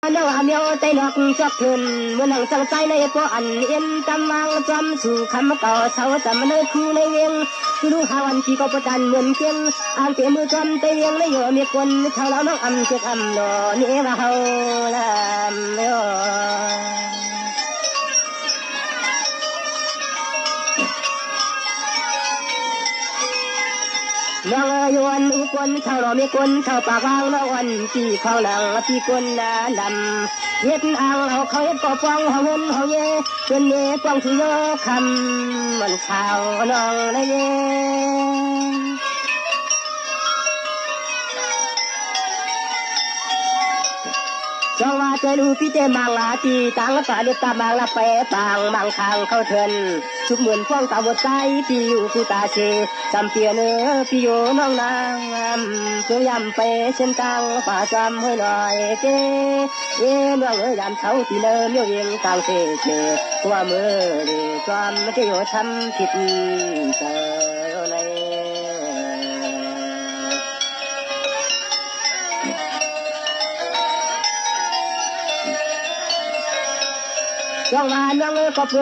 น้องเมียวใจนอกจอกเถินเมื่อนั่งจังใจในตัวอันเอ็นจำมังจำสู่คำเก่าเช้าจำมันเลยคู่ในเวียงคือรู้หาวันที่ก็ประจันเหมือนเพียงอ่านเตียมือจำใจเวียงในโยมีคนเขาแล้วน้องอำเจ็บอำหนอนี่ว่าเฮาละโยน้องยวนมีคนเขาเรามีคนเขาปากวางน้องวันที่เขาหลังที่คนละลำเฮ็ดอ่างเขาเฮ็ดก็ฟังเขาเงินเขาเย่เป็นเย่ฟังที่โยคำมันข่าวน้องเลยเย่จงว่าจะรู้พี่เจมังลาตีตังป่าลิตามังละเปปางมังคางเข้าเถินทุกเหมือนฟ้องตาบดใจพี่อยู่ผู้ตาเชจำเปียเนื้อพี่อยู่น้องนางเพื่อยำไปเช่นตังป่าจำให้หน่อยเจ้เย่เมื่อเอ๋ยยามเช้าที่เนิ่มโยเวียงตังเชเชตัวมือดีจอมเที่ยวทำผิดเจอในจังหวะน้องก็เพื่อ